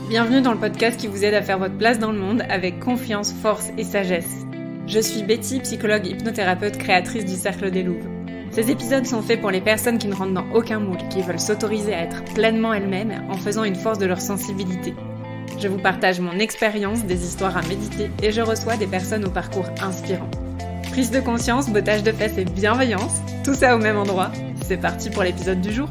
Bienvenue dans le podcast qui vous aide à faire votre place dans le monde avec confiance, force et sagesse. Je suis Betty, psychologue hypnothérapeute, créatrice du Cercle des Louves. Ces épisodes sont faits pour les personnes qui ne rentrent dans aucun moule, qui veulent s'autoriser à être pleinement elles-mêmes en faisant une force de leur sensibilité. Je vous partage mon expérience, des histoires à méditer et je reçois des personnes au parcours inspirant. Prise de conscience, bottage de fesses et bienveillance, tout ça au même endroit. C'est parti pour l'épisode du jour.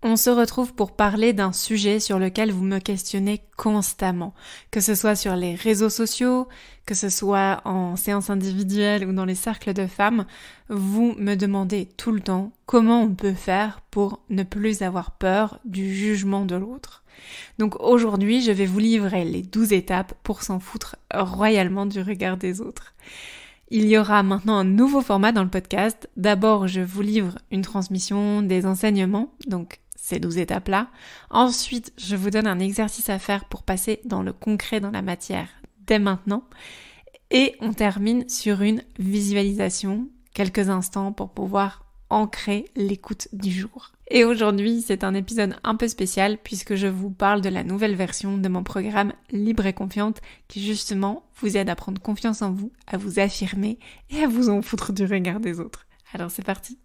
On se retrouve pour parler d'un sujet sur lequel vous me questionnez constamment, que ce soit sur les réseaux sociaux, que ce soit en séance individuelle ou dans les cercles de femmes, vous me demandez tout le temps comment on peut faire pour ne plus avoir peur du jugement de l'autre. Donc aujourd'hui, je vais vous livrer les 12 étapes pour s'en foutre royalement du regard des autres. Il y aura maintenant un nouveau format dans le podcast. D'abord, je vous livre une transmission des enseignements, donc ces 12 étapes-là. Ensuite, je vous donne un exercice à faire pour passer dans le concret, dans la matière, dès maintenant. Et on termine sur une visualisation, quelques instants pour pouvoir ancrer l'écoute du jour. Et aujourd'hui, c'est un épisode un peu spécial puisque je vous parle de la nouvelle version de mon programme Libre et Confiante qui justement vous aide à prendre confiance en vous, à vous affirmer et à vous en foutre du regard des autres. Alors c'est parti.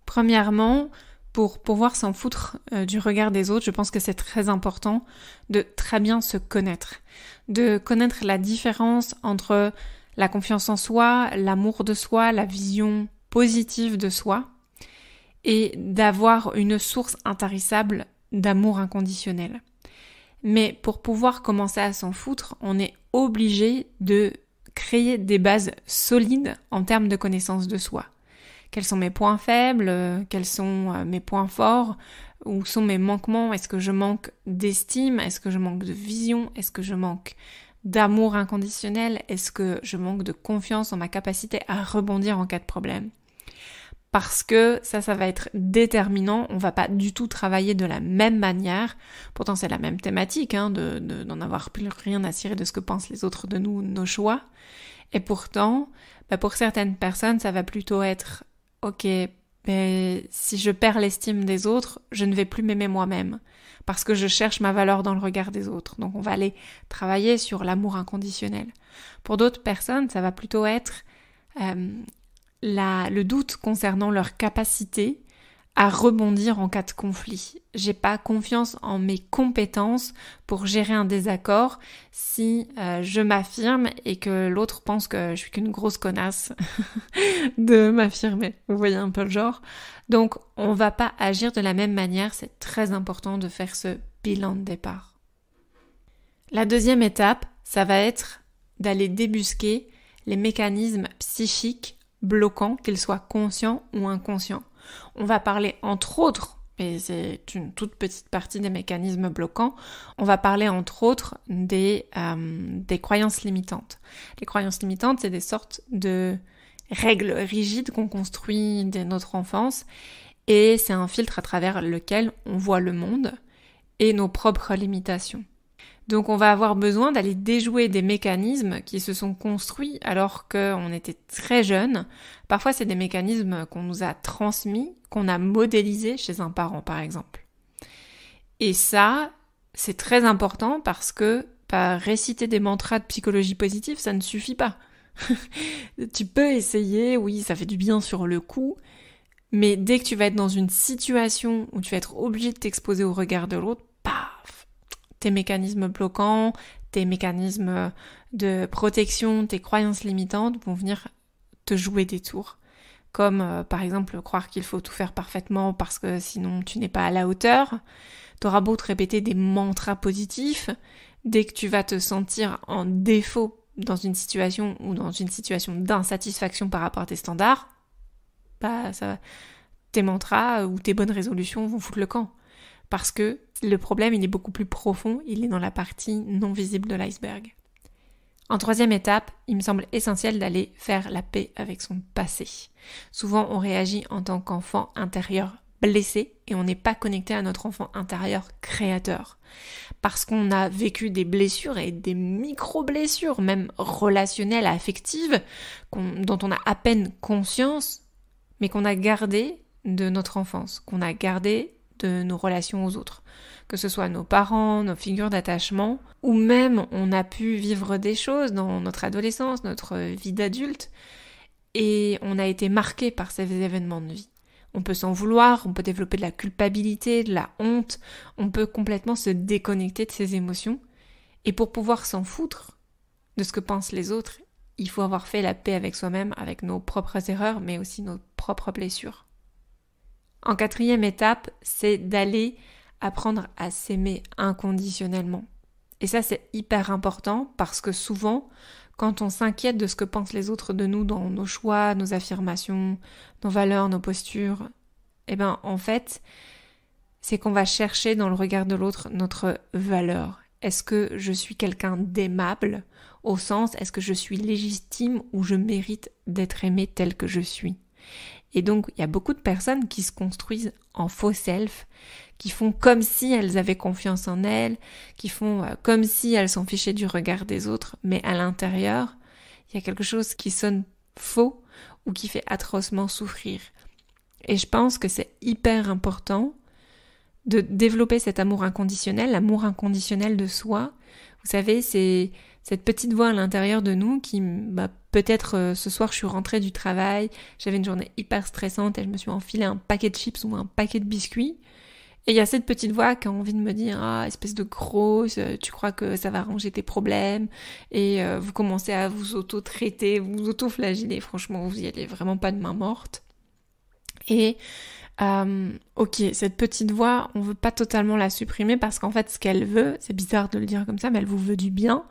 Premièrement, pour pouvoir s'en foutre du regard des autres, je pense que c'est très important de très bien se connaître. De connaître la différence entre la confiance en soi, l'amour de soi, la vision positive de soi et d'avoir une source intarissable d'amour inconditionnel. Mais pour pouvoir commencer à s'en foutre, on est obligé de créer des bases solides en termes de connaissance de soi. Quels sont mes points faibles, quels sont mes points forts, où sont mes manquements, est-ce que je manque d'estime, est-ce que je manque de vision, est-ce que je manque d'amour inconditionnel, est-ce que je manque de confiance en ma capacité à rebondir en cas de problème. Parce que ça va être déterminant, on va pas du tout travailler de la même manière, pourtant c'est la même thématique, d'en avoir plus rien à cirer de ce que pensent les autres de nous, de nos choix, et pourtant, pour certaines personnes ça va plutôt être ok, si je perds l'estime des autres, je ne vais plus m'aimer moi-même parce que je cherche ma valeur dans le regard des autres. Donc on va aller travailler sur l'amour inconditionnel. Pour d'autres personnes, ça va plutôt être le doute concernant leur capacité à rebondir en cas de conflit. J'ai pas confiance en mes compétences pour gérer un désaccord si je m'affirme et que l'autre pense que je suis qu'une grosse connasse de m'affirmer. Vous voyez un peu le genre. Donc on va pas agir de la même manière, c'est très important de faire ce bilan de départ. La deuxième étape, ça va être d'aller débusquer les mécanismes psychiques bloquants, qu'ils soient conscients ou inconscients. On va parler entre autres, et c'est une toute petite partie des mécanismes bloquants, on va parler entre autres des croyances limitantes. Les croyances limitantes, c'est des sortes de règles rigides qu'on construit dès notre enfance et c'est un filtre à travers lequel on voit le monde et nos propres limitations. Donc on va avoir besoin d'aller déjouer des mécanismes qui se sont construits alors qu'on était très jeune. Parfois c'est des mécanismes qu'on nous a transmis, qu'on a modélisés chez un parent par exemple. Et ça, c'est très important parce que réciter des mantras de psychologie positive, ça ne suffit pas. Tu peux essayer, oui, ça fait du bien sur le coup, mais dès que tu vas être dans une situation où tu vas être obligé de t'exposer au regard de l'autre, paf, tes mécanismes bloquants, tes mécanismes de protection, tes croyances limitantes vont venir te jouer des tours. Comme par exemple croire qu'il faut tout faire parfaitement parce que sinon tu n'es pas à la hauteur. T'auras beau te répéter des mantras positifs, dès que tu vas te sentir en défaut dans une situation ou dans une situation d'insatisfaction par rapport à tes standards, tes mantras ou tes bonnes résolutions vont foutre le camp. Parce que le problème, il est beaucoup plus profond, il est dans la partie non visible de l'iceberg. En troisième étape, il me semble essentiel d'aller faire la paix avec son passé. Souvent, on réagit en tant qu'enfant intérieur blessé et on n'est pas connecté à notre enfant intérieur créateur. Parce qu'on a vécu des blessures et des micro-blessures, même relationnelles, affectives, dont on a à peine conscience, mais qu'on a gardées de notre enfance, qu'on a gardées de nos relations aux autres. Que ce soit nos parents, nos figures d'attachement, ou même on a pu vivre des choses dans notre adolescence, notre vie d'adulte, et on a été marqué par ces événements de vie. On peut s'en vouloir, on peut développer de la culpabilité, de la honte, on peut complètement se déconnecter de ses émotions. Et pour pouvoir s'en foutre de ce que pensent les autres, il faut avoir fait la paix avec soi-même, avec nos propres erreurs, mais aussi nos propres blessures. En 4e étape, c'est d'aller apprendre à s'aimer inconditionnellement. Et ça, c'est hyper important parce que souvent, quand on s'inquiète de ce que pensent les autres de nous dans nos choix, nos affirmations, nos valeurs, nos postures, en fait, c'est qu'on va chercher dans le regard de l'autre notre valeur. Est-ce que je suis quelqu'un d'aimable au sens, est-ce que je suis légitime ou je mérite d'être aimé tel que je suis? Et donc, il y a beaucoup de personnes qui se construisent en faux self, qui font comme si elles avaient confiance en elles, qui font comme si elles s'en fichaient du regard des autres, mais à l'intérieur, il y a quelque chose qui sonne faux ou qui fait atrocement souffrir. Et je pense que c'est hyper important de développer cet amour inconditionnel, l'amour inconditionnel de soi. Vous savez, c'est cette petite voix à l'intérieur de nous qui, peut-être ce soir je suis rentrée du travail, j'avais une journée hyper stressante et je me suis enfilé un paquet de chips ou un paquet de biscuits. Et il y a cette petite voix qui a envie de me dire « Ah, espèce de grosse, tu crois que ça va arranger tes problèmes ?» Et vous commencez à vous auto-traiter, vous auto-flageller. Franchement, vous y allez vraiment pas de main morte. Et ok, cette petite voix, on veut pas totalement la supprimer parce qu'en fait, ce qu'elle veut, c'est bizarre de le dire comme ça, mais elle vous veut du bien.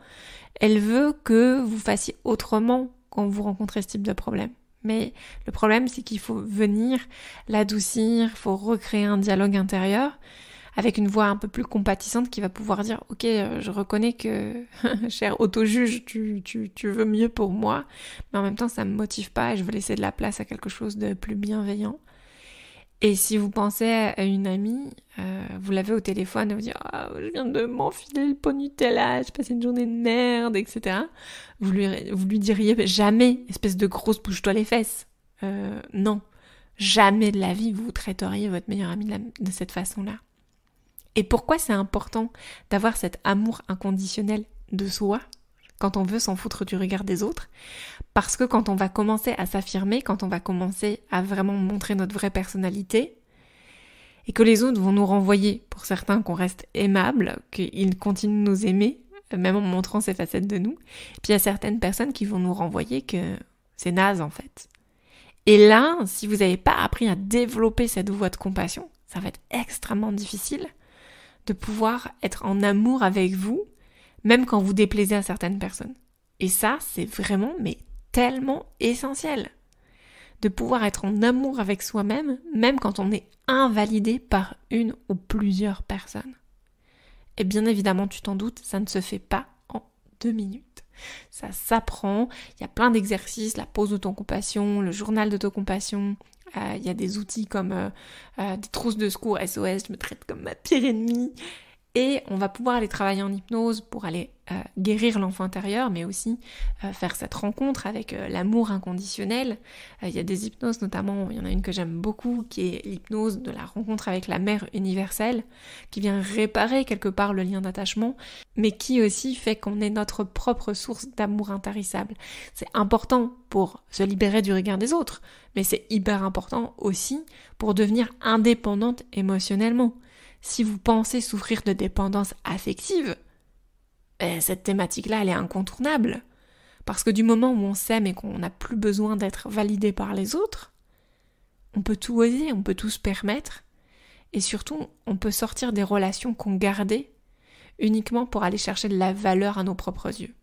Elle veut que vous fassiez autrement quand vous rencontrez ce type de problème. Mais le problème, c'est qu'il faut venir l'adoucir, il faut recréer un dialogue intérieur avec une voix un peu plus compatissante qui va pouvoir dire « Ok, je reconnais que, cher auto-juge, tu veux mieux pour moi, mais en même temps, ça me motive pas et je veux laisser de la place à quelque chose de plus bienveillant. » Et si vous pensez à une amie, vous l'avez au téléphone et vous dites « Ah, je viens de m'enfiler le pot Nutella, j'ai passé une journée de merde, etc. » Vous lui diriez « Jamais, espèce de grosse bouge-toi les fesses. » Non, jamais de la vie vous traiteriez votre meilleure amie de cette façon-là. Et pourquoi c'est important d'avoir cet amour inconditionnel de soi quand on veut s'en foutre du regard des autres? Parce que quand on va commencer à s'affirmer, quand on va commencer à vraiment montrer notre vraie personnalité, et que les autres vont nous renvoyer, pour certains, qu'on reste aimable, qu'ils continuent de nous aimer, même en montrant ces facettes de nous, et puis il y a certaines personnes qui vont nous renvoyer que c'est naze en fait. Et là, si vous n'avez pas appris à développer cette voie de compassion, ça va être extrêmement difficile de pouvoir être en amour avec vous, même quand vous déplaisez à certaines personnes. Et ça, c'est vraiment, mais tellement essentiel. De pouvoir être en amour avec soi-même, même quand on est invalidé par une ou plusieurs personnes. Et bien évidemment, tu t'en doutes, ça ne se fait pas en 2 minutes. Ça s'apprend, il y a plein d'exercices, la pause d'autocompassion, le journal d'autocompassion, il y a des outils comme des trousses de secours SOS, je me traite comme ma pire ennemie. Et on va pouvoir aller travailler en hypnose pour aller guérir l'enfant intérieur, mais aussi faire cette rencontre avec l'amour inconditionnel. Il y a des hypnoses, notamment, il y en a une que j'aime beaucoup, qui est l'hypnose de la rencontre avec la mère universelle, qui vient réparer quelque part le lien d'attachement, mais qui aussi fait qu'on est notre propre source d'amour intarissable. C'est important pour se libérer du regard des autres, mais c'est hyper important aussi pour devenir indépendante émotionnellement. Si vous pensez souffrir de dépendance affective, cette thématique-là, elle est incontournable. Parce que du moment où on s'aime et qu'on n'a plus besoin d'être validé par les autres, on peut tout oser, on peut tout se permettre. Et surtout, on peut sortir des relations qu'on gardait uniquement pour aller chercher de la valeur à nos propres yeux.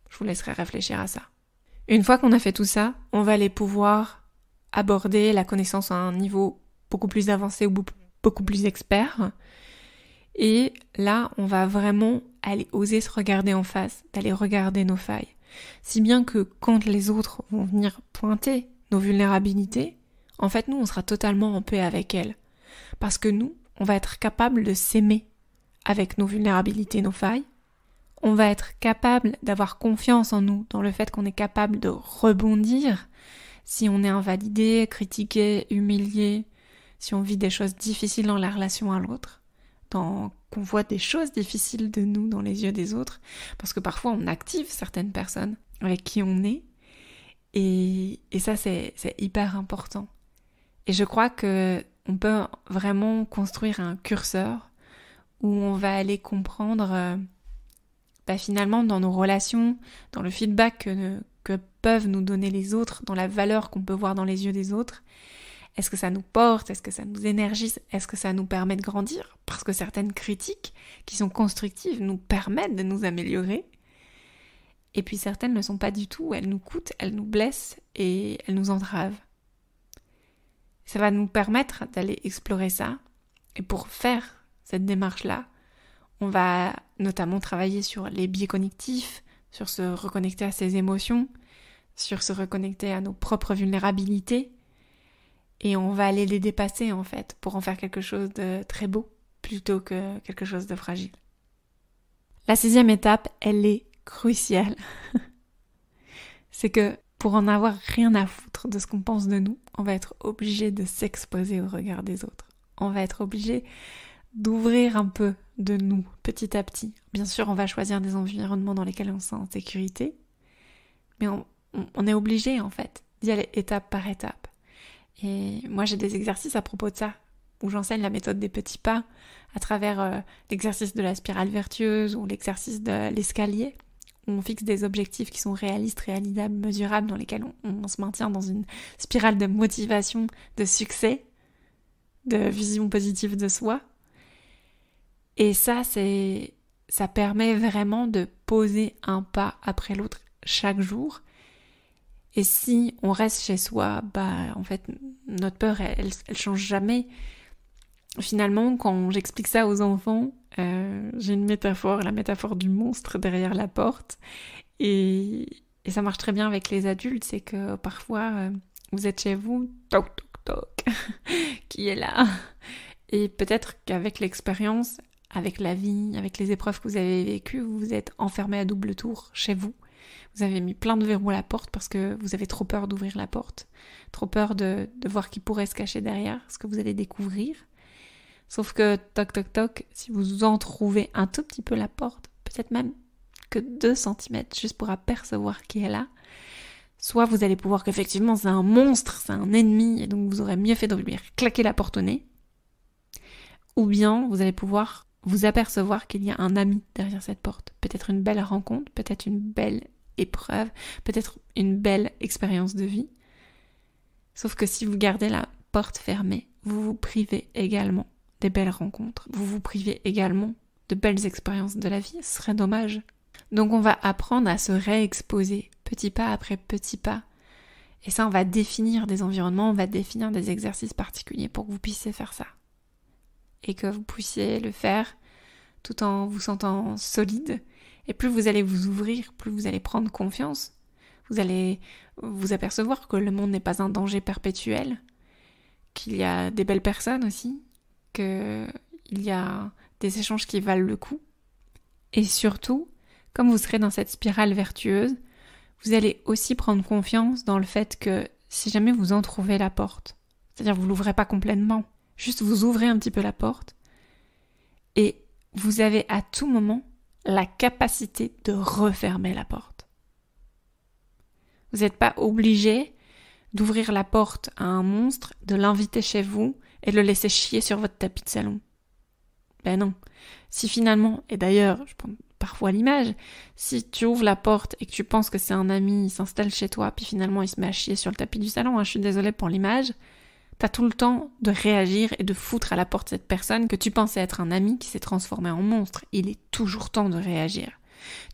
Je vous laisserai réfléchir à ça. Une fois qu'on a fait tout ça, on va aller pouvoir aborder la connaissance à un niveau beaucoup plus avancé ou beaucoup plus expert. Et là, on va vraiment aller oser se regarder en face, d'aller regarder nos failles. Si bien que quand les autres vont venir pointer nos vulnérabilités, en fait, nous, on sera totalement en paix avec elles. Parce que nous, on va être capable de s'aimer avec nos vulnérabilités, nos failles. On va être capable d'avoir confiance en nous, dans le fait qu'on est capable de rebondir si on est invalidé, critiqué, humilié, si on vit des choses difficiles dans la relation à l'autre, qu'on voit des choses difficiles de nous dans les yeux des autres, parce que parfois on active certaines personnes avec qui on est, et ça c'est hyper important. Et je crois que on peut vraiment construire un curseur où on va aller comprendre finalement dans nos relations, dans le feedback que peuvent nous donner les autres, dans la valeur qu'on peut voir dans les yeux des autres. Est-ce que ça nous porte? Est-ce que ça nous énergise? Est-ce que ça nous permet de grandir? Parce que certaines critiques qui sont constructives nous permettent de nous améliorer. Et puis certaines ne le sont pas du tout, elles nous coûtent, elles nous blessent et elles nous entravent. Ça va nous permettre d'aller explorer ça. Et pour faire cette démarche-là, on va notamment travailler sur les biais cognitifs, sur se reconnecter à ses émotions, sur se reconnecter à nos propres vulnérabilités. Et on va aller les dépasser en fait, pour en faire quelque chose de très beau, plutôt que quelque chose de fragile. La 6e étape, elle est cruciale. C'est que pour en avoir rien à foutre de ce qu'on pense de nous, on va être obligé de s'exposer au regard des autres. On va être obligé d'ouvrir un peu de nous petit à petit. Bien sûr, on va choisir des environnements dans lesquels on se sent en sécurité, mais on est obligé en fait d'y aller étape par étape. Et moi j'ai des exercices à propos de ça, où j'enseigne la méthode des petits pas à travers l'exercice de la spirale vertueuse ou l'exercice de l'escalier, où on fixe des objectifs qui sont réalistes, réalisables, mesurables, dans lesquels on se maintient dans une spirale de motivation, de succès, de vision positive de soi. Et ça permet vraiment de poser un pas après l'autre chaque jour. Et si on reste chez soi, en fait, notre peur, elle change jamais. Finalement, quand j'explique ça aux enfants, j'ai une métaphore, la métaphore du monstre derrière la porte. Et ça marche très bien avec les adultes, c'est que parfois, vous êtes chez vous, toc, toc, toc, qui est là? Et peut-être qu'avec l'expérience, avec la vie, avec les épreuves que vous avez vécues, vous vous êtes enfermé à double tour chez vous. Vous avez mis plein de verrous à la porte parce que vous avez trop peur d'ouvrir la porte, trop peur de voir qui pourrait se cacher derrière, ce que vous allez découvrir. Sauf que, toc toc toc, si vous entrouvez un tout petit peu la porte, peut-être même que 2 cm, juste pour apercevoir qui est là, soit vous allez pouvoir qu'effectivement c'est un monstre, c'est un ennemi, et donc vous aurez mieux fait de lui claquer la porte au nez, ou bien vous allez pouvoir vous apercevoir qu'il y a un ami derrière cette porte. Peut-être une belle rencontre, peut-être une belle épreuve, peut-être une belle expérience de vie. Sauf que si vous gardez la porte fermée, vous vous privez également des belles rencontres. Vous vous privez également de belles expériences de la vie. Ce serait dommage. Donc on va apprendre à se réexposer petit pas après petit pas. Et ça, on va définir des environnements, on va définir des exercices particuliers pour que vous puissiez faire ça. Et que vous puissiez le faire tout en vous sentant solide. Et plus vous allez vous ouvrir, plus vous allez prendre confiance. Vous allez vous apercevoir que le monde n'est pas un danger perpétuel, qu'il y a des belles personnes aussi, qu'il y a des échanges qui valent le coup. Et surtout, comme vous serez dans cette spirale vertueuse, vous allez aussi prendre confiance dans le fait que si jamais vous entrouvez la porte, c'est-à-dire vous l'ouvrez pas complètement, juste vous ouvrez un petit peu la porte, et vous avez à tout moment la capacité de refermer la porte. Vous n'êtes pas obligé d'ouvrir la porte à un monstre, de l'inviter chez vous et de le laisser chier sur votre tapis de salon. Ben non. Si finalement, et d'ailleurs, je prends parfois l'image, si tu ouvres la porte et que tu penses que c'est un ami, il s'installe chez toi, puis finalement il se met à chier sur le tapis du salon, je suis désolée pour l'image, t'as tout le temps de réagir et de foutre à la porte cette personne que tu pensais être un ami qui s'est transformé en monstre. Il est toujours temps de réagir.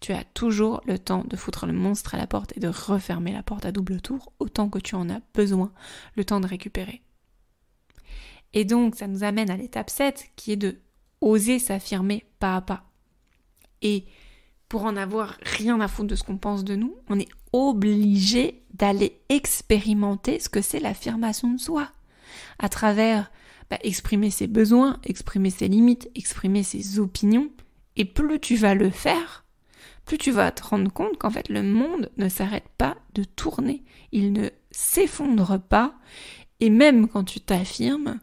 Tu as toujours le temps de foutre le monstre à la porte et de refermer la porte à double tour, autant que tu en as besoin, le temps de récupérer. Et donc, ça nous amène à l'étape 7, qui est de oser s'affirmer pas à pas. Et pour en avoir rien à foutre de ce qu'on pense de nous, on est obligé d'aller expérimenter ce que c'est l'affirmation de soi. À travers exprimer ses besoins, exprimer ses limites, exprimer ses opinions. Et plus tu vas le faire, plus tu vas te rendre compte qu'en fait le monde ne s'arrête pas de tourner. Il ne s'effondre pas. Et même quand tu t'affirmes,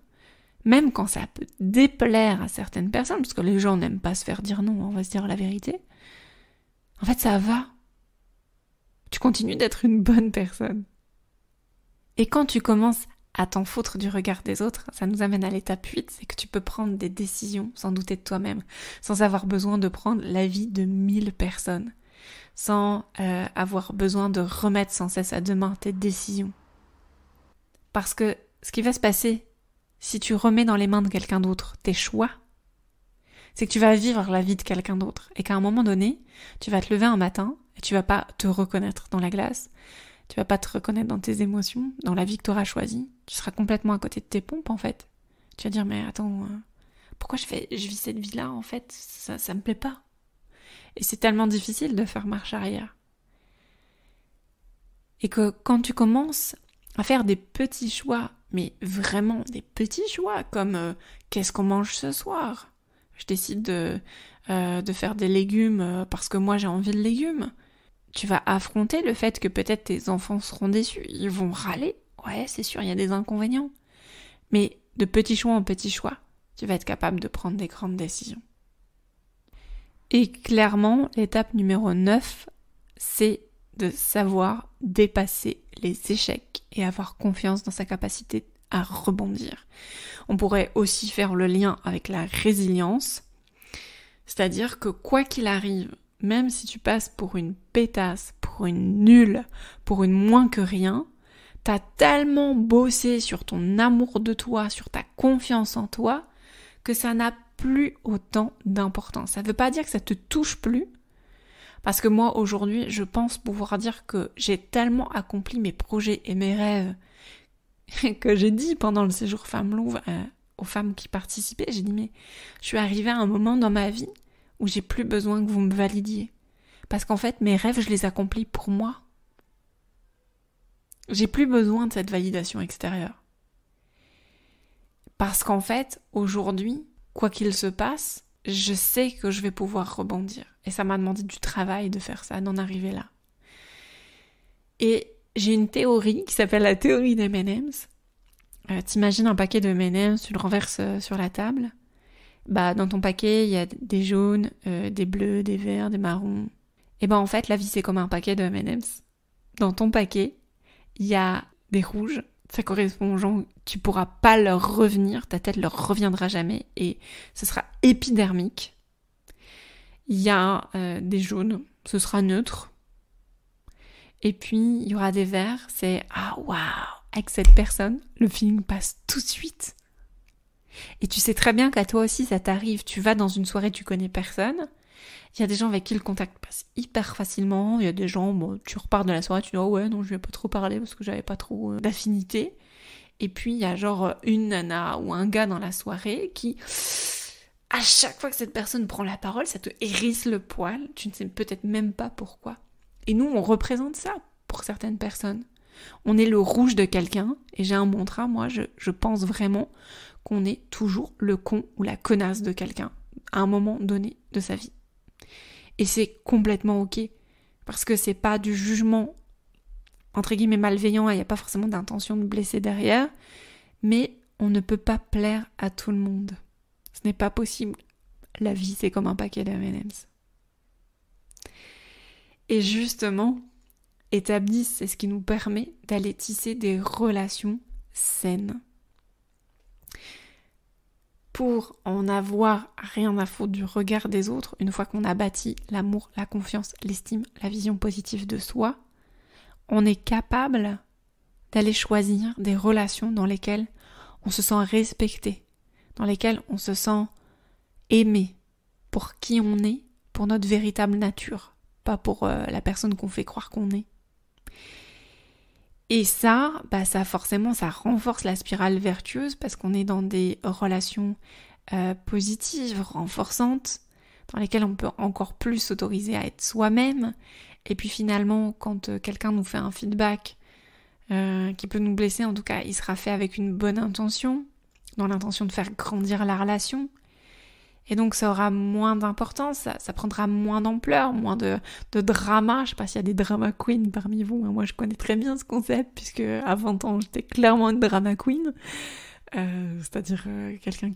même quand ça peut déplaire à certaines personnes, parce que les gens n'aiment pas se faire dire non, on va se dire la vérité, en fait ça va. Tu continues d'être une bonne personne. Et quand tu commences à t'en foutre du regard des autres, ça nous amène à l'étape 8, c'est que tu peux prendre des décisions sans douter de toi-même, sans avoir besoin de prendre l'avis de 1000 personnes, sans avoir besoin de remettre sans cesse à demain tes décisions. Parce que ce qui va se passer, si tu remets dans les mains de quelqu'un d'autre tes choix, c'est que tu vas vivre la vie de quelqu'un d'autre et qu'à un moment donné, tu vas te lever un matin et tu vas pas te reconnaître dans la glace, tu vas pas te reconnaître dans tes émotions, dans la vie que tu auras choisie. Tu seras complètement à côté de tes pompes en fait. Tu vas dire mais attends, pourquoi je vis cette vie-là en fait, ça me plaît pas. Et c'est tellement difficile de faire marche arrière. Et que quand tu commences à faire des petits choix, mais vraiment des petits choix, comme qu'est-ce qu'on mange ce soir ? Je décide de faire des légumes parce que moi j'ai envie de légumes. Tu vas affronter le fait que peut-être tes enfants seront déçus, ils vont râler. Ouais, c'est sûr, il y a des inconvénients. Mais de petits choix en petits choix, tu vas être capable de prendre des grandes décisions. Et clairement, l'étape numéro 9, c'est de savoir dépasser les échecs et avoir confiance dans sa capacité à rebondir. On pourrait aussi faire le lien avec la résilience, c'est-à-dire que quoi qu'il arrive, même si tu passes pour une pétasse, pour une nulle, pour une moins que rien, t'as tellement bossé sur ton amour de toi, sur ta confiance en toi, que ça n'a plus autant d'importance. Ça ne veut pas dire que ça te touche plus, parce que moi aujourd'hui, je pense pouvoir dire que j'ai tellement accompli mes projets et mes rêves que j'ai dit pendant le séjour Femmes Louvre aux femmes qui participaient, j'ai dit mais je suis arrivée à un moment dans ma vie où j'ai plus besoin que vous me validiez. Parce qu'en fait, mes rêves, je les accomplis pour moi. J'ai plus besoin de cette validation extérieure. Parce qu'en fait, aujourd'hui, quoi qu'il se passe, je sais que je vais pouvoir rebondir. Et ça m'a demandé du travail de faire ça, d'en arriver là. Et j'ai une théorie qui s'appelle la théorie des M&M's. T'imagines un paquet de M&M's, tu le renverses sur la table. Bah, dans ton paquet, il y a des jaunes, des bleus, des verts, des marrons. Et ben en fait, la vie, c'est comme un paquet de M&M's. Dans ton paquet, il y a des rouges. Ça correspond aux gens, tu pourras pas leur revenir, ta tête leur reviendra jamais et ce sera épidermique. Il y a des jaunes, ce sera neutre. Et puis, il y aura des verts, c'est « Ah, waouh !» Avec cette personne, le feeling passe tout de suite. Et tu sais très bien qu'à toi aussi, ça t'arrive. Tu vas dans une soirée, tu connais personne. Il y a des gens avec qui le contact passe hyper facilement. Il y a des gens, bon, tu repars de la soirée, tu dis « Oh ouais, non, je vais pas trop parler parce que j'avais pas trop d'affinité. » Et puis, il y a genre une nana ou un gars dans la soirée qui... À chaque fois que cette personne prend la parole, ça te hérisse le poil. Tu ne sais peut-être même pas pourquoi. Et nous, on représente ça pour certaines personnes. On est le rouge de quelqu'un, et j'ai un mantra, moi, je pense vraiment qu'on est toujours le con ou la connasse de quelqu'un, à un moment donné de sa vie. Et c'est complètement ok, parce que c'est pas du jugement, entre guillemets, malveillant, et il n'y a pas forcément d'intention de blesser derrière, mais on ne peut pas plaire à tout le monde. Ce n'est pas possible. La vie, c'est comme un paquet de M&M's. Et justement, étape 10, c'est ce qui nous permet d'aller tisser des relations saines. Pour en avoir rien à foutre du regard des autres, une fois qu'on a bâti l'amour, la confiance, l'estime, la vision positive de soi, on est capable d'aller choisir des relations dans lesquelles on se sent respecté, dans lesquelles on se sent aimé pour qui on est, pour notre véritable nature, pas pour la personne qu'on fait croire qu'on est. Et ça, ça forcément, ça renforce la spirale vertueuse parce qu'on est dans des relations positives, renforçantes, dans lesquelles on peut encore plus s'autoriser à être soi-même. Et puis finalement, quand quelqu'un nous fait un feedback qui peut nous blesser, en tout cas, il sera fait avec une bonne intention, dans l'intention de faire grandir la relation. Et donc ça aura moins d'importance, ça prendra moins d'ampleur, moins de drama. Je sais pas s'il y a des drama queens parmi vous, moi je connais très bien ce concept puisque à 20 ans j'étais clairement une drama queen. c'est-à-dire quelqu'un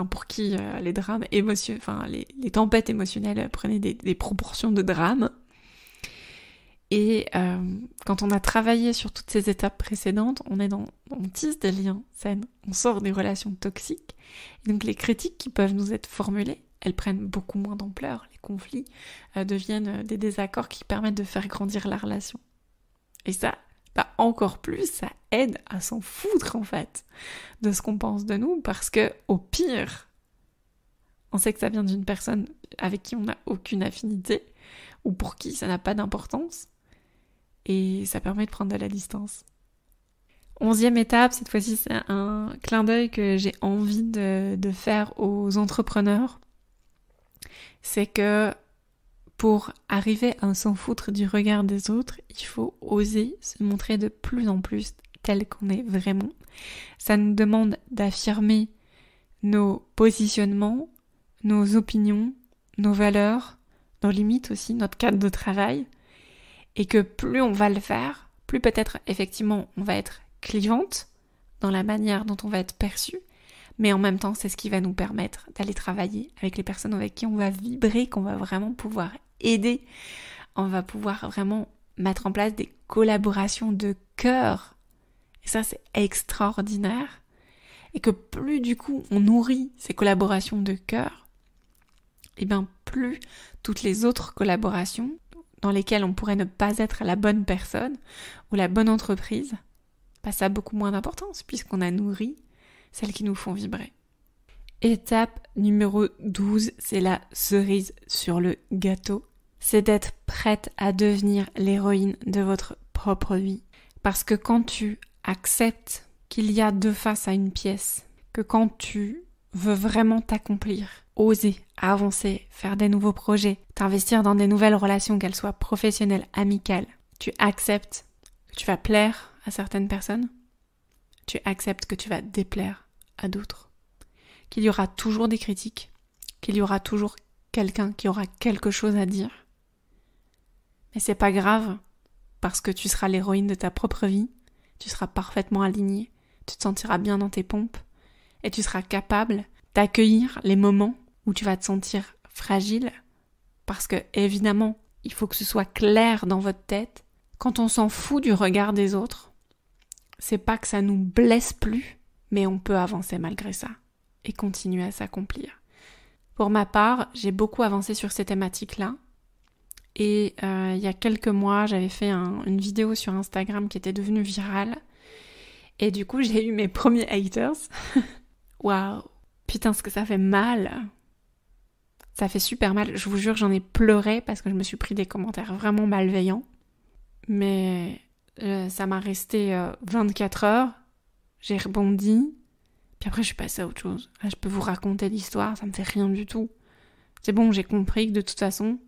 pour qui les drames émotionnels, les tempêtes émotionnelles prenaient des proportions de drame. Et quand on a travaillé sur toutes ces étapes précédentes, on tisse des liens sains, on sort des relations toxiques. Et donc les critiques qui peuvent nous être formulées, elles prennent beaucoup moins d'ampleur. Les conflits deviennent des désaccords qui permettent de faire grandir la relation. Et ça, encore plus, ça aide à s'en foutre en fait de ce qu'on pense de nous, parce que au pire, on sait que ça vient d'une personne avec qui on n'a aucune affinité, ou pour qui ça n'a pas d'importance, et ça permet de prendre de la distance. 11e étape, cette fois-ci c'est un clin d'œil que j'ai envie de faire aux entrepreneurs, c'est que pour arriver à s'en foutre du regard des autres, il faut oser se montrer de plus en plus tel qu'on est vraiment. Ça nous demande d'affirmer nos positionnements, nos opinions, nos valeurs, nos limites aussi, notre cadre de travail, et que plus on va le faire, plus peut-être effectivement on va être clivante dans la manière dont on va être perçu, mais en même temps c'est ce qui va nous permettre d'aller travailler avec les personnes avec qui on va vibrer, qu'on va vraiment pouvoir aider, on va pouvoir vraiment mettre en place des collaborations de cœur, et ça c'est extraordinaire, et que plus du coup on nourrit ces collaborations de cœur, et bien plus toutes les autres collaborations dans lesquelles on pourrait ne pas être la bonne personne ou la bonne entreprise, ça a beaucoup moins d'importance puisqu'on a nourri celles qui nous font vibrer. Étape numéro 12, c'est la cerise sur le gâteau. C'est d'être prête à devenir l'héroïne de votre propre vie. Parce que quand tu acceptes qu'il y a deux faces à une pièce, que quand tu veux vraiment t'accomplir, oser, avancer, faire des nouveaux projets, t'investir dans des nouvelles relations, qu'elles soient professionnelles, amicales, tu acceptes que tu vas plaire à certaines personnes, tu acceptes que tu vas déplaire à d'autres, qu'il y aura toujours des critiques, qu'il y aura toujours quelqu'un qui aura quelque chose à dire. Mais c'est pas grave, parce que tu seras l'héroïne de ta propre vie, tu seras parfaitement alignée, tu te sentiras bien dans tes pompes, et tu seras capable d'accueillir les moments où tu vas te sentir fragile, parce que évidemment, il faut que ce soit clair dans votre tête. Quand on s'en fout du regard des autres, c'est pas que ça nous blesse plus, mais on peut avancer malgré ça et continuer à s'accomplir. Pour ma part, j'ai beaucoup avancé sur ces thématiques-là, et il y a quelques mois, j'avais fait une vidéo sur Instagram qui était devenue virale, et du coup, j'ai eu mes premiers haters. Waouh, putain, ce que ça fait mal. Ça fait super mal. Je vous jure, j'en ai pleuré parce que je me suis pris des commentaires vraiment malveillants. Mais ça m'a resté 24 heures. J'ai rebondi. Puis après, je suis passée à autre chose. Là, je peux vous raconter l'histoire, ça me fait rien du tout. C'est bon, j'ai compris que de toute façon,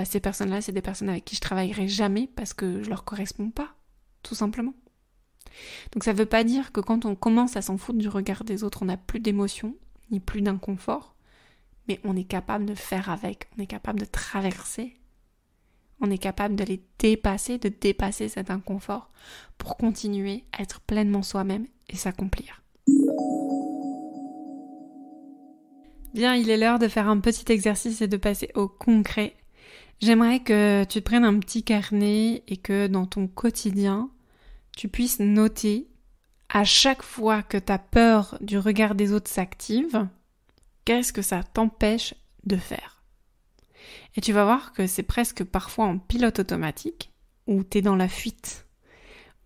ces personnes-là, c'est des personnes avec qui je travaillerai jamais parce que je leur corresponds pas, tout simplement. Donc ça veut pas dire que quand on commence à s'en foutre du regard des autres, on n'a plus d'émotions, ni plus d'inconfort, mais on est capable de faire avec, on est capable de traverser, on est capable de les dépasser, de dépasser cet inconfort pour continuer à être pleinement soi-même et s'accomplir. Bien, il est l'heure de faire un petit exercice et de passer au concret. J'aimerais que tu te prennes un petit carnet et que dans ton quotidien, tu puisses noter à chaque fois que ta peur du regard des autres s'active, qu'est-ce que ça t'empêche de faire. Et tu vas voir que c'est presque parfois en pilote automatique, où t'es dans la fuite,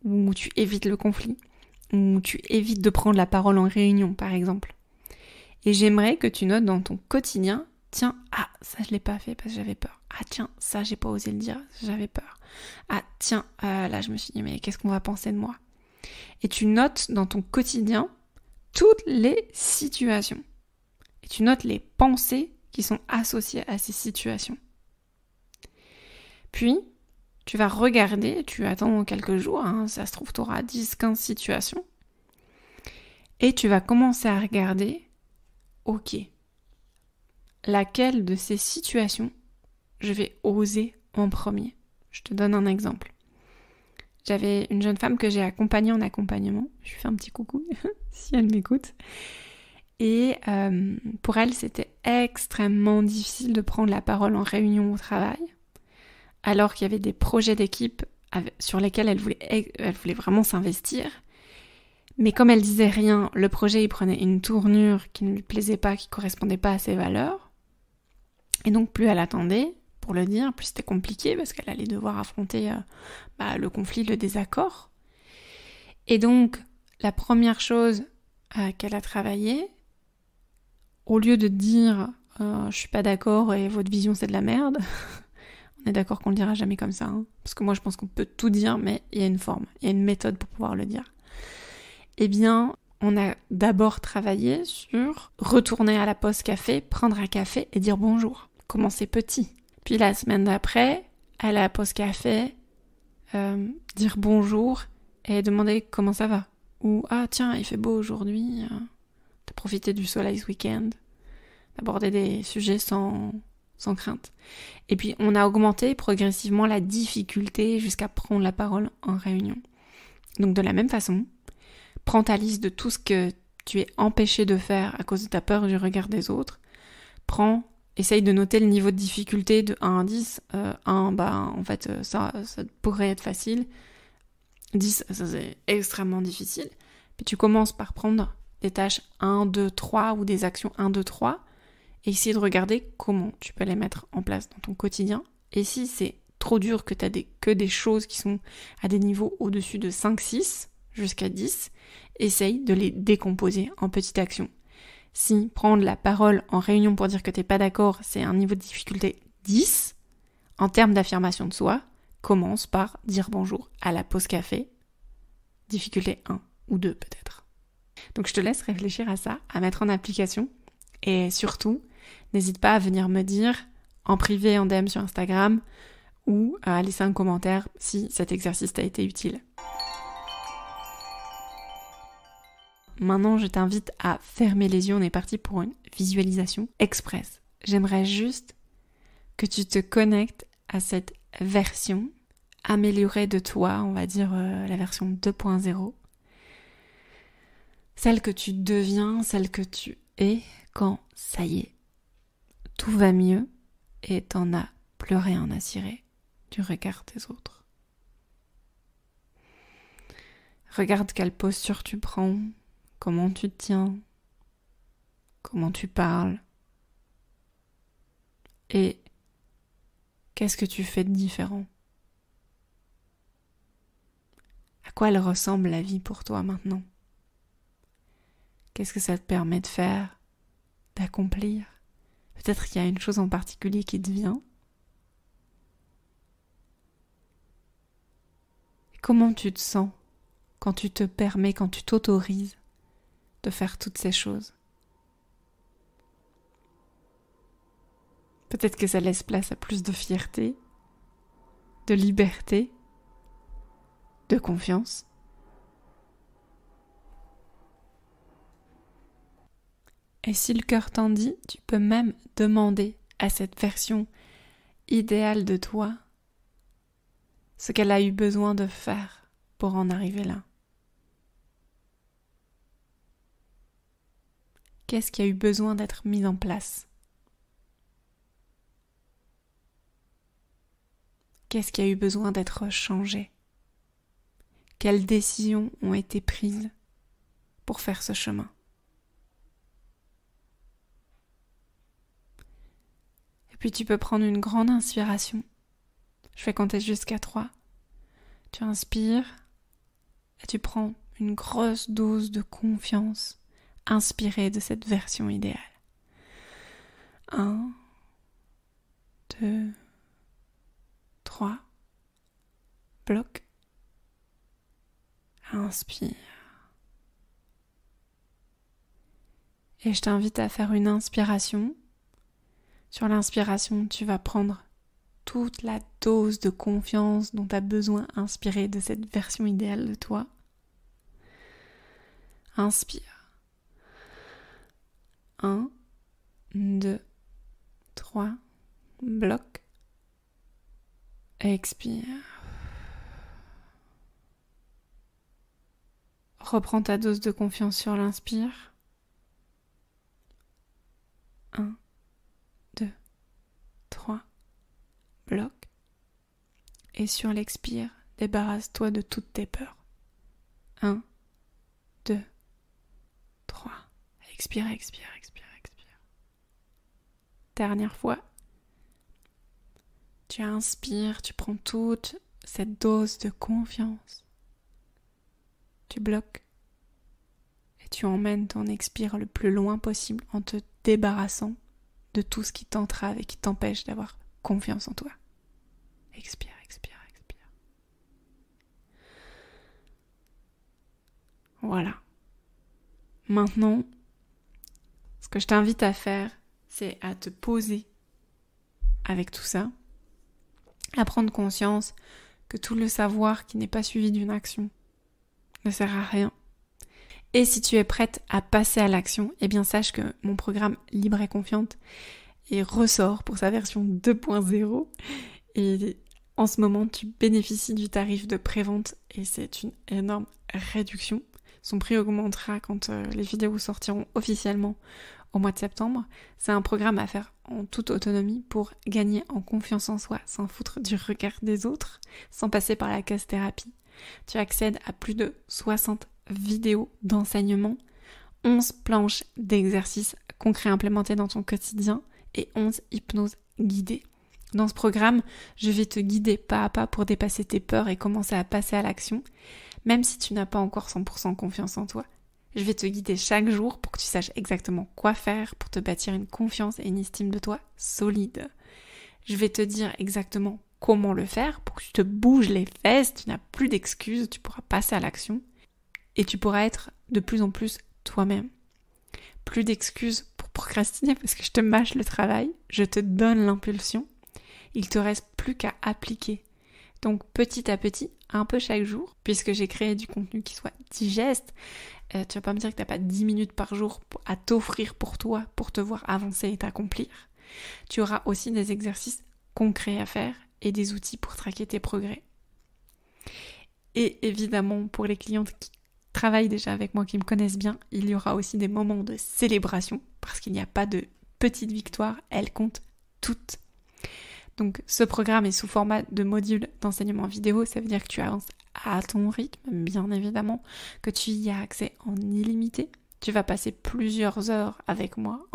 où tu évites le conflit, où tu évites de prendre la parole en réunion, par exemple. Et j'aimerais que tu notes dans ton quotidien, tiens, ça je l'ai pas fait parce que j'avais peur. Tiens, ça j'ai pas osé le dire, j'avais peur. Tiens, là je me suis dit, mais qu'est-ce qu'on va penser de moi? Et tu notes dans ton quotidien toutes les situations. Et tu notes les pensées qui sont associées à ces situations. Puis, tu vas regarder, tu attends quelques jours, ça se trouve tu auras 10-15 situations. Et tu vas commencer à regarder, ok, laquelle de ces situations je vais oser en premier. Je te donne un exemple. J'avais une jeune femme que j'ai accompagnée en accompagnement. Je lui fais un petit coucou si elle m'écoute. Et pour elle, c'était extrêmement difficile de prendre la parole en réunion au travail, alors qu'il y avait des projets d'équipe sur lesquels elle voulait vraiment s'investir. Mais comme elle disait rien, le projet il prenait une tournure qui ne lui plaisait pas, qui ne correspondait pas à ses valeurs. Et donc plus elle attendait pour le dire, plus c'était compliqué parce qu'elle allait devoir affronter le conflit, le désaccord. Et donc la première chose qu'elle a travaillé, au lieu de dire je suis pas d'accord et votre vision c'est de la merde, on est d'accord qu'on le dira jamais comme ça, hein, parce que moi je pense qu'on peut tout dire, mais il y a une forme, il y a une méthode pour pouvoir le dire. Eh bien, on a d'abord travaillé sur retourner à la pause café, prendre un café et dire bonjour. Commencer petit. Puis la semaine d'après, à la pause café, dire bonjour et demander comment ça va. Ou ah tiens, il fait beau aujourd'hui, t'as profité du soleil ce week-end. Aborder des sujets sans crainte. Et puis on a augmenté progressivement la difficulté jusqu'à prendre la parole en réunion. Donc de la même façon, prends ta liste de tout ce que tu es empêché de faire à cause de ta peur du regard des autres. Essaye de noter le niveau de difficulté de 1 à 10. 1, ça pourrait être facile. 10, ça c'est extrêmement difficile. Puis tu commences par prendre des tâches 1, 2, 3 ou des actions 1, 2, 3 et essayer de regarder comment tu peux les mettre en place dans ton quotidien. Et si c'est trop dur que tu as que des choses qui sont à des niveaux au-dessus de 5, 6 jusqu'à 10, essaye de les décomposer en petites actions. Si prendre la parole en réunion pour dire que t'es pas d'accord, c'est un niveau de difficulté 10, en termes d'affirmation de soi, commence par dire bonjour à la pause café, difficulté 1 ou 2 peut-être. Donc je te laisse réfléchir à ça, à mettre en application, et surtout, n'hésite pas à venir me dire en privé, en DM sur Instagram, ou à laisser un commentaire si cet exercice t'a été utile. Maintenant, je t'invite à fermer les yeux. On est parti pour une visualisation express. J'aimerais juste que tu te connectes à cette version améliorée de toi, on va dire la version 2.0. Celle que tu deviens, celle que tu es quand, ça y est, tout va mieux et t'en as plus rien à cirer du regard des autres. Regarde quelle posture tu prends. Comment tu te tiens, comment tu parles, et qu'est-ce que tu fais de différent? À quoi elle ressemble la vie pour toi maintenant? Qu'est-ce que ça te permet de faire, d'accomplir? Peut-être qu'il y a une chose en particulier qui te vient. Et comment tu te sens quand tu te permets, quand tu t'autorises de faire toutes ces choses? Peut-être que ça laisse place à plus de fierté, de liberté, de confiance. Et si le cœur t'en dit, tu peux même demander à cette version idéale de toi ce qu'elle a eu besoin de faire pour en arriver là. Qu'est-ce qui a eu besoin d'être mis en place? Qu'est-ce qui a eu besoin d'être changé? Quelles décisions ont été prises pour faire ce chemin? Et puis tu peux prendre une grande inspiration. Je vais compter jusqu'à 3. Tu inspires et tu prends une grosse dose de confiance inspirée de cette version idéale. 1, 2, 3. Bloc. Inspire. Et je t'invite à faire une inspiration. Sur l'inspiration, tu vas prendre toute la dose de confiance dont tu as besoin inspirée de cette version idéale de toi. Inspire. 1, 2, 3. Bloc. Expire. Reprends ta dose de confiance sur l'inspire. 1, 2, 3. Bloc. Et sur l'expire, débarrasse-toi de toutes tes peurs. 1, 2, 3. Expire, expire, expire, expire. Dernière fois. Tu inspires, tu prends toute cette dose de confiance. Tu bloques. Et tu emmènes ton expire le plus loin possible en te débarrassant de tout ce qui t'entrave et qui t'empêche d'avoir confiance en toi. Expire, expire, expire. Voilà. Maintenant, ce que je t'invite à faire, c'est à te poser avec tout ça, à prendre conscience que tout le savoir qui n'est pas suivi d'une action ne sert à rien. Et si tu es prête à passer à l'action, eh bien sache que mon programme Libre et Confiante ressort pour sa version 2.0 et en ce moment tu bénéficies du tarif de prévente et c'est une énorme réduction. Son prix augmentera quand les vidéos sortiront officiellement au mois de septembre. C'est un programme à faire en toute autonomie pour gagner en confiance en soi sans foutre du regard des autres, sans passer par la case thérapie. Tu accèdes à plus de 60 vidéos d'enseignement, 11 planches d'exercices concrets implémentés dans ton quotidien et 11 hypnoses guidées. Dans ce programme, je vais te guider pas à pas pour dépasser tes peurs et commencer à passer à l'action, même si tu n'as pas encore 100% confiance en toi. Je vais te guider chaque jour pour que tu saches exactement quoi faire pour te bâtir une confiance et une estime de toi solide. Je vais te dire exactement comment le faire pour que tu te bouges les fesses, tu n'as plus d'excuses, tu pourras passer à l'action et tu pourras être de plus en plus toi-même. Plus d'excuses pour procrastiner parce que je te mâche le travail, je te donne l'impulsion, il te reste plus qu'à appliquer. Donc petit à petit, un peu chaque jour, puisque j'ai créé du contenu qui soit digeste, tu vas pas me dire que t'as pas 10 minutes par jour à t'offrir pour toi, pour te voir avancer et t'accomplir. Tu auras aussi des exercices concrets à faire et des outils pour traquer tes progrès. Et évidemment, pour les clientes qui travaillent déjà avec moi, qui me connaissent bien, il y aura aussi des moments de célébration, parce qu'il n'y a pas de petites victoires, elles comptent toutes. Donc ce programme est sous format de module d'enseignement vidéo, ça veut dire que tu avances à ton rythme, bien évidemment, que tu y as accès en illimité. Tu vas passer plusieurs heures avec moi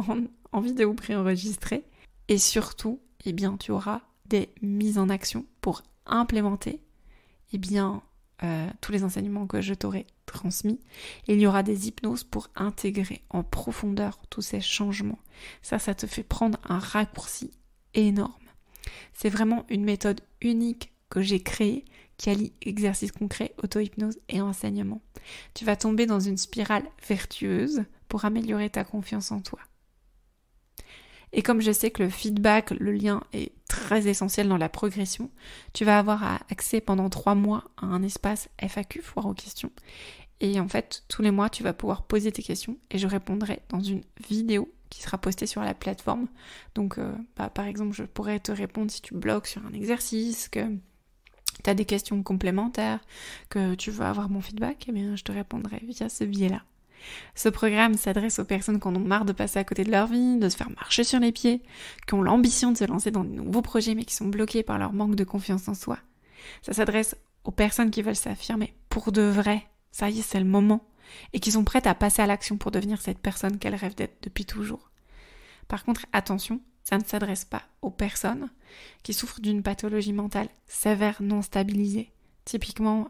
en vidéo préenregistrée et surtout, eh bien, tu auras des mises en action pour implémenter tous les enseignements que je t'aurai transmis. Et il y aura des hypnoses pour intégrer en profondeur tous ces changements. Ça te fait prendre un raccourci énorme. C'est vraiment une méthode unique que j'ai créée qui allie exercice concret, auto-hypnose et enseignement. Tu vas tomber dans une spirale vertueuse pour améliorer ta confiance en toi. Et comme je sais que le feedback, le lien est très essentiel dans la progression, tu vas avoir accès pendant 3 mois à un espace FAQ, foire aux questions. Et en fait, tous les mois, tu vas pouvoir poser tes questions et je répondrai dans une vidéo qui sera postée sur la plateforme. Donc, par exemple, je pourrais te répondre si tu bloques sur un exercice, que tu as des questions complémentaires, que tu veux avoir mon feedback, eh bien, je te répondrai via ce biais-là. Ce programme s'adresse aux personnes qui en ont marre de passer à côté de leur vie, de se faire marcher sur les pieds, qui ont l'ambition de se lancer dans de nouveaux projets mais qui sont bloqués par leur manque de confiance en soi. Ça s'adresse aux personnes qui veulent s'affirmer pour de vrai, ça y est, c'est le moment, et qui sont prêtes à passer à l'action pour devenir cette personne qu'elles rêvent d'être depuis toujours. Par contre, attention, ça ne s'adresse pas aux personnes qui souffrent d'une pathologie mentale sévère non stabilisée, typiquement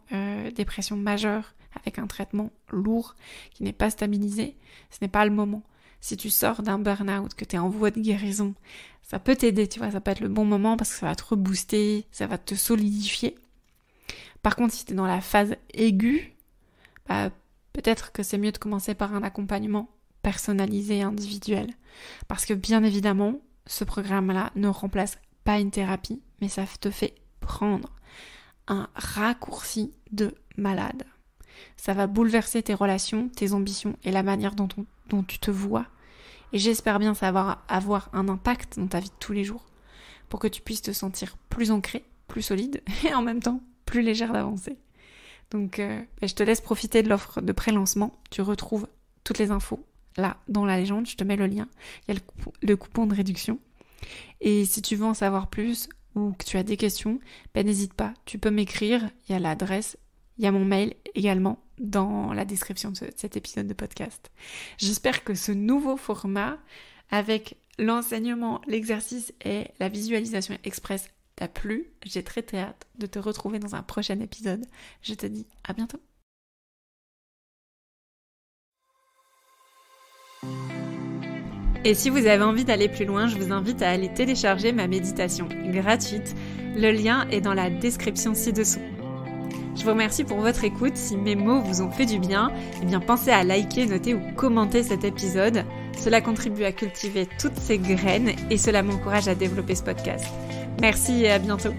dépression majeure, avec un traitement lourd qui n'est pas stabilisé, ce n'est pas le moment. Si tu sors d'un burn-out, que tu es en voie de guérison, ça peut t'aider, tu vois, ça peut être le bon moment parce que ça va te rebooster, ça va te solidifier. Par contre, si tu es dans la phase aiguë, peut-être que c'est mieux de commencer par un accompagnement personnalisé et individuel. Parce que bien évidemment, ce programme-là ne remplace pas une thérapie, mais ça te fait prendre un raccourci de malade. Ça va bouleverser tes relations, tes ambitions et la manière dont tu te vois. Et j'espère bien ça va avoir un impact dans ta vie de tous les jours pour que tu puisses te sentir plus ancré, plus solide et en même temps plus légère d'avancer. Donc je te laisse profiter de l'offre de pré-lancement. Tu retrouves toutes les infos là dans la légende, je te mets le lien. Il y a le coupon de réduction. Et si tu veux en savoir plus ou que tu as des questions, n'hésite pas, tu peux m'écrire, il y a l'adresse, il y a mon mail également dans la description de cet épisode de podcast. J'espère que ce nouveau format avec l'enseignement, l'exercice et la visualisation express t'a plu. J'ai très hâte de te retrouver dans un prochain épisode. Je te dis à bientôt. Et si vous avez envie d'aller plus loin, je vous invite à aller télécharger ma méditation gratuite. Le lien est dans la description ci-dessous. Je vous remercie pour votre écoute. Si mes mots vous ont fait du bien, pensez à liker, noter ou commenter cet épisode. Cela contribue à cultiver toutes ces graines et cela m'encourage à développer ce podcast. Merci et à bientôt.